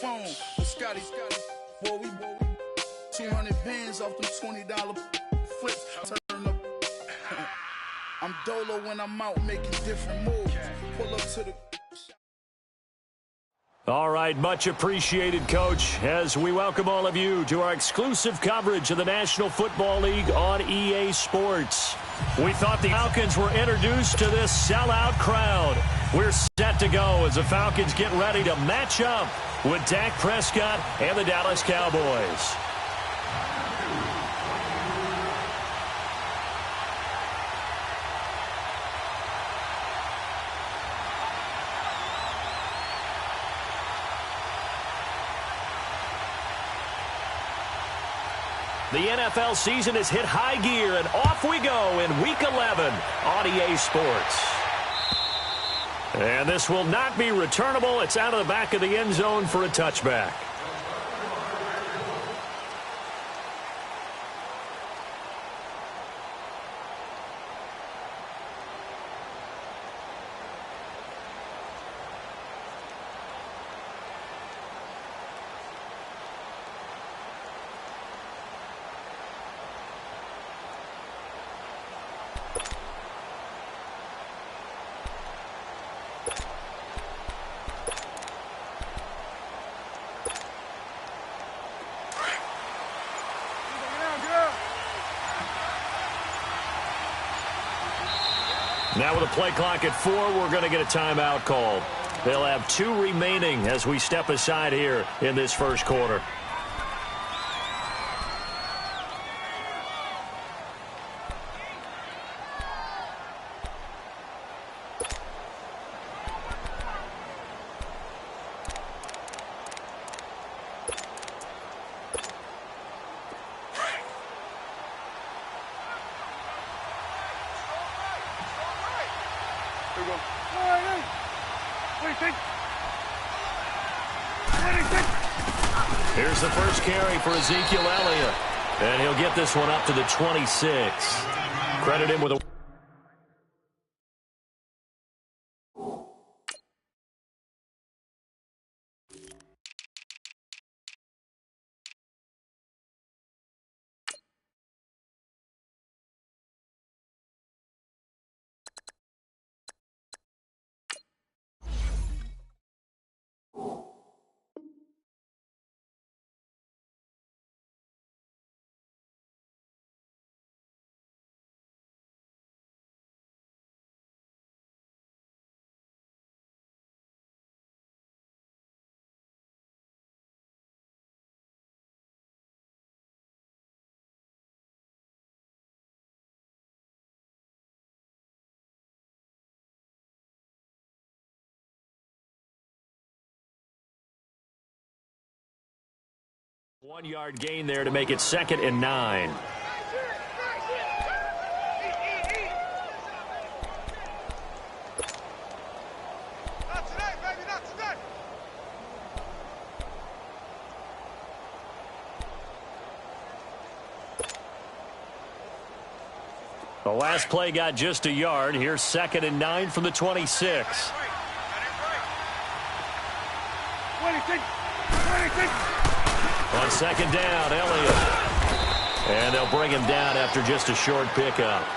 phone with Scotty. Boy, we 200 bands off them $20 flips. Turn up. I'm dolo when I'm out making different moves. Pull up to the. All right, much appreciated, Coach, as we welcome all of you to our exclusive coverage of the National Football League on EA Sports. We thought the Falcons were introduced to this sellout crowd. We're set to go as the Falcons get ready to match up with Dak Prescott and the Dallas Cowboys. The NFL season has hit high gear, and off we go in Week 11 on EA Sports. And this will not be returnable. It's out of the back of the end zone for a touchback. Now with a play clock at 4, we're going to get a timeout called. They'll have 2 remaining as we step aside here in this first quarter. Here's the first carry for Ezekiel Elliott, and he'll get this one up to the 26. Credit him with a... One-yard gain there to make it 2nd and 9. The last play got just a yard. Here's 2nd and 9 from the 26. On 2nd down, Elliott. And they'll bring him down after just a short pickup.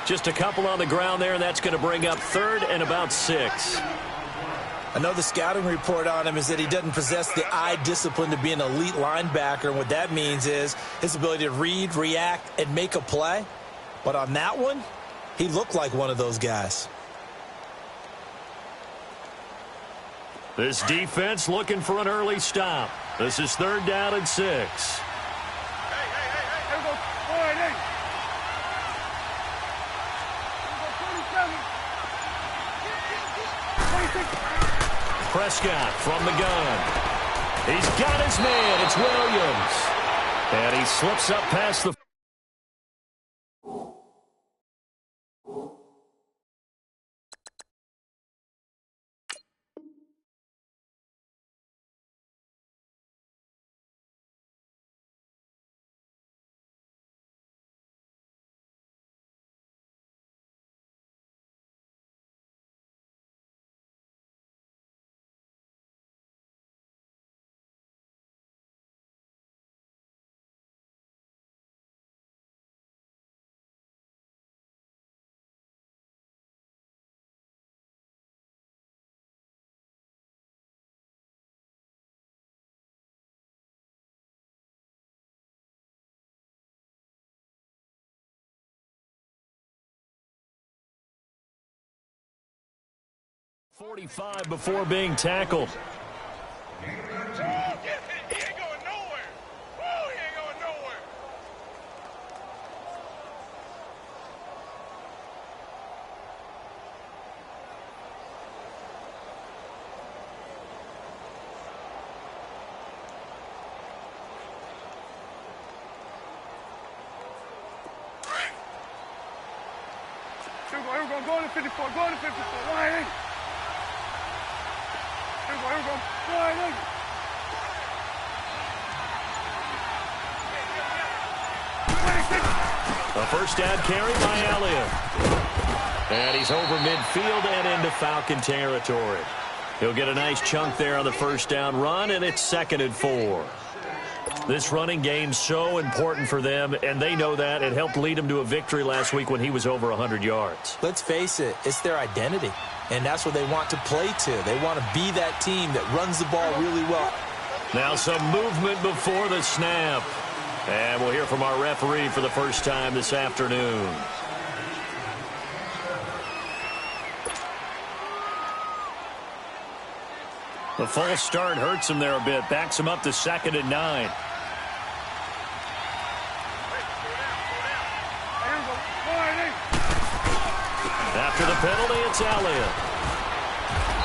Just a couple on the ground there, and that's going to bring up 3rd and about 6. I know the scouting report on him is that he doesn't possess the eye discipline to be an elite linebacker. And what that means is his ability to read, react, and make a play. But on that one, he looked like one of those guys. This defense looking for an early stop. This is 3rd down and 6. Prescott from the gun. He's got his man. It's Williams. And he slips up past the 45 before being tackled. He ain't going nowhere. Woo, he ain't going nowhere. Here we go, go to 54, go to 54, wide in. Here we go, wide in. A first down carry by Elliott. And he's over midfield and into Falcon territory. He'll get a nice chunk there on the first down run, and it's 2nd and 4. This running game's so important for them, and they know that. It helped lead them to a victory last week when he was over 100 yards. Let's face it, it's their identity, and that's what they want to play to. They want to be that team that runs the ball really well. Now some movement before the snap. And we'll hear from our referee for the first time this afternoon. The false start hurts him there a bit. Backs him up to 2nd and 9. After the penalty, it's Elliott.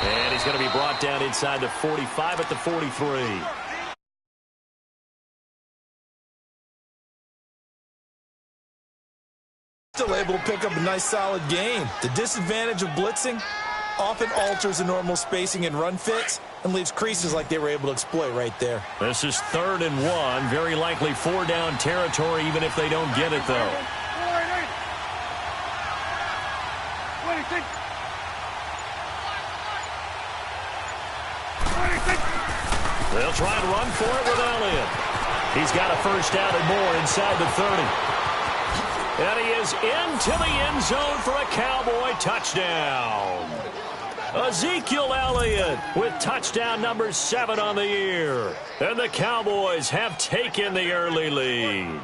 And he's going to be brought down inside the 45 at the 43. Still able to pick up a nice solid gain. The disadvantage of blitzing often alters the normal spacing and run fits and leaves creases like they were able to exploit right there. This is 3rd and 1. Very likely 4-down territory even if they don't get it, though. They'll try and run for it with Elliott. He's got a first down and more inside the 30. And he is into the end zone for a Cowboy touchdown. Ezekiel Elliott with touchdown number 7 on the year. And the Cowboys have taken the early lead.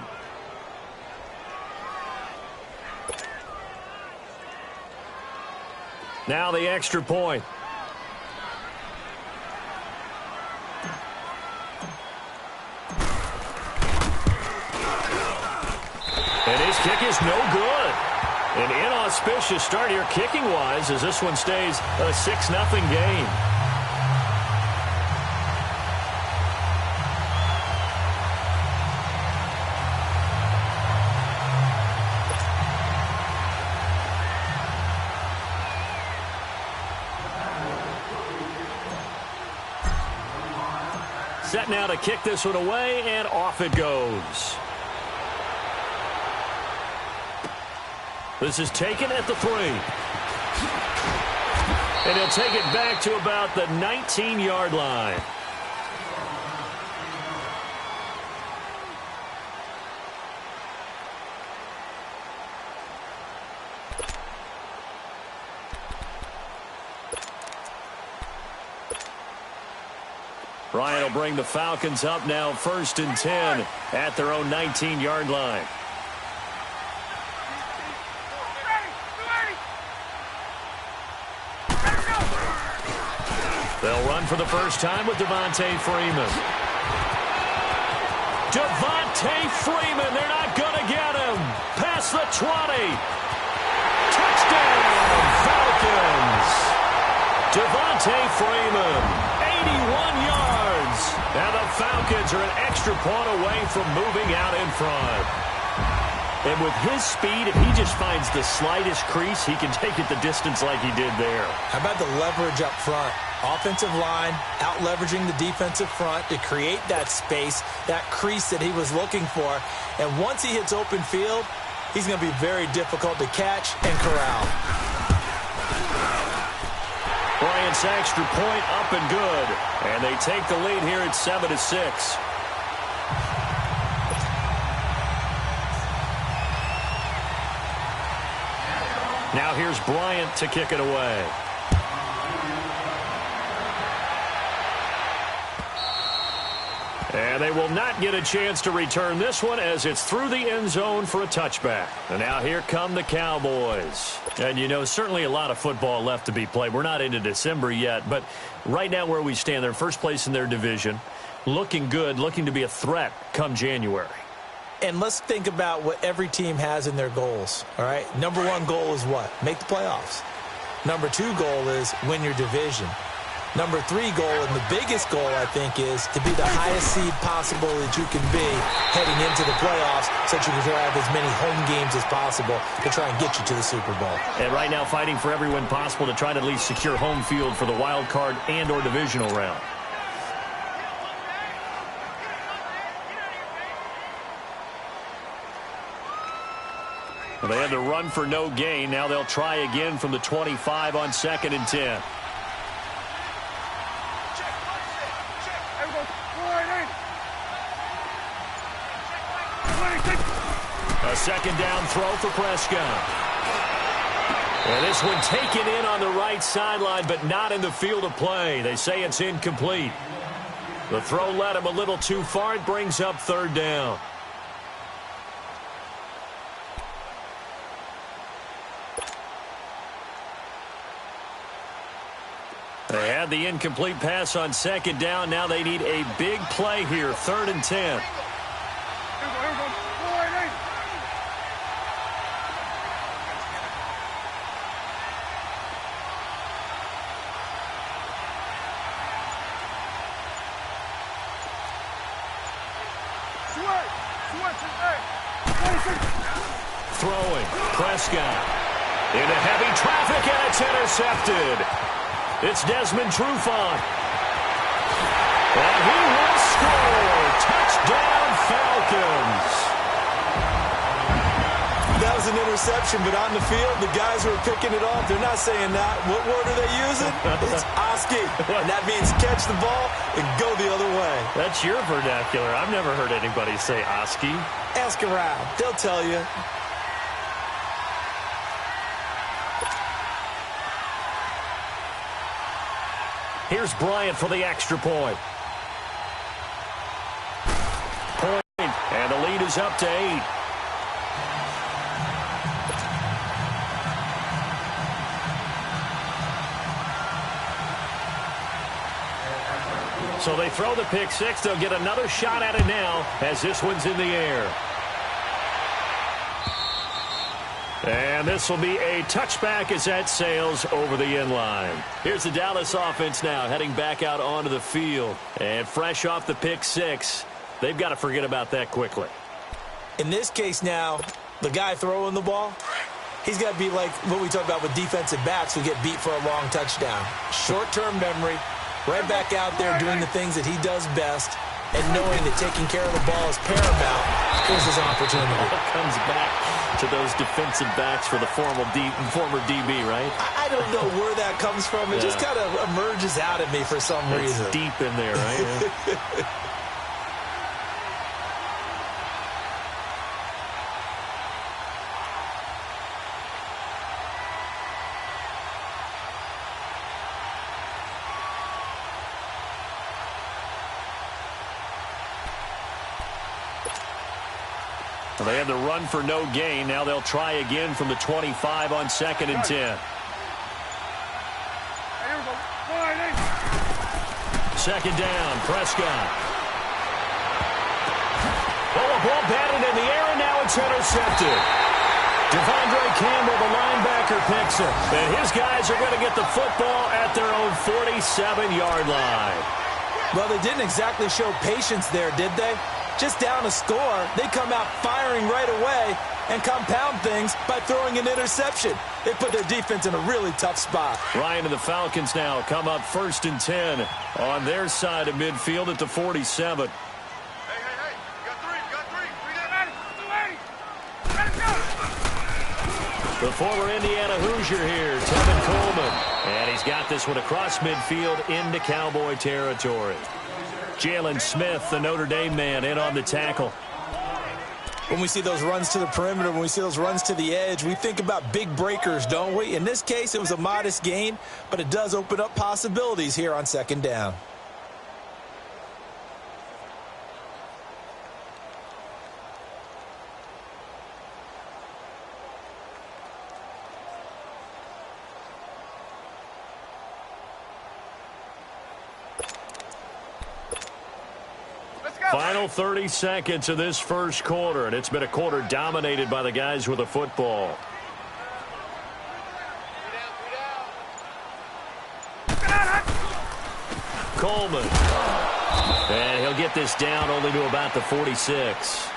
Now the extra point. And his kick is no good. An inauspicious start here kicking-wise as this one stays a 6-0 game. Set now to kick this one away, and off it goes. This is taken at the 3. And he'll take it back to about the 19-yard line. Bryant will bring the Falcons up now 1st and 10 at their own 19-yard line. They'll run for the first time with Devontae Freeman. Devontae Freeman, they're not going to get him. Past the 20. Touchdown, Falcons. Devontae Freeman, 81 yards. And the Falcons are an extra point away from moving out in front. And with his speed, if he just finds the slightest crease, he can take it the distance like he did there. How about the leverage up front? Offensive line out-leveraging the defensive front to create that space, that crease that he was looking for. And once he hits open field, he's going to be very difficult to catch and corral. Bryant's extra point up and good. And they take the lead here at 7-6. Now here's Bryant to kick it away. And they will not get a chance to return this one as it's through the end zone for a touchback. And now here come the Cowboys. And, you know, certainly a lot of football left to be played. We're not into December yet, but right now where we stand, they're first place in their division, looking good, looking to be a threat come January. And let's think about what every team has in their goals, all right? Number one goal is what? Make the playoffs. Number two goal is win your division. Number three goal, and the biggest goal, I think, is to be the highest seed possible that you can be heading into the playoffs so that you can have as many home games as possible to try and get you to the Super Bowl. And right now fighting for every win possible to try to at least secure home field for the wild card and or divisional round. Well, they had to run for no gain. Now they'll try again from the 25 on 2nd and 10. A second down throw for Prescott. And this one taken in on the right sideline, but not in the field of play. They say it's incomplete. The throw led him a little too far. It brings up 3rd down. They had the incomplete pass on 2nd down. Now they need a big play here, 3rd and 10. Throwing, Prescott into heavy traffic, and it's intercepted. It's Desmond Trufant. And he will score. Touchdown, Falcons. That was an interception, but on the field, the guys who are picking it off, they're not saying that. What word are they using? It's Oski. And that means catch the ball and go the other way. That's your vernacular. I've never heard anybody say Oski. Ask around. They'll tell you. Here's Bryant for the extra point. And the lead is up to 8. So they throw the pick six. They'll get another shot at it now as this one's in the air. And this will be a touchback as that sails over the end line. Here's the Dallas offense now heading back out onto the field. And fresh off the pick six, they've got to forget about that quickly. In this case now, the guy throwing the ball, he's got to be like what we talk about with defensive backs who get beat for a long touchdown. Short-term memory, right back out there doing the things that he does best, and knowing that taking care of the ball is paramount. Here's his opportunity. It comes back to those defensive backs for the former DB, right? I don't know where that comes from. It just kind of emerges out at me for some reason. It's deep in there, right? They had to run for no gain. Now they'll try again from the 25 on 2nd and 10. Second down, Prescott. Oh, a ball batted in the air, and now it's intercepted. Devondre Campbell, the linebacker, picks it. And his guys are going to get the football at their own 47-yard line. Well, they didn't exactly show patience there, did they? Just down a score, they come out firing right away and compound things by throwing an interception. They put their defense in a really tough spot. Ryan and the Falcons now come up 1st and 10 on their side of midfield at the 47. Hey, you got three. We got 80. The former Indiana Hoosier here, Tevin Coleman. And he's got this one across midfield into Cowboy territory. Jalen Smith, the Notre Dame man, in on the tackle. When we see those runs to the perimeter, when we see those runs to the edge, we think about big breakers, don't we? In this case, it was a modest gain, but it does open up possibilities here on 2nd down. Final 30 seconds of this first quarter, and it's been a quarter dominated by the guys with the football. Coleman. And he'll get this down only to about the 46.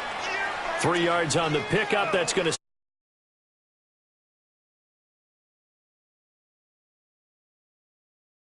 3 yards on the pickup. That's going to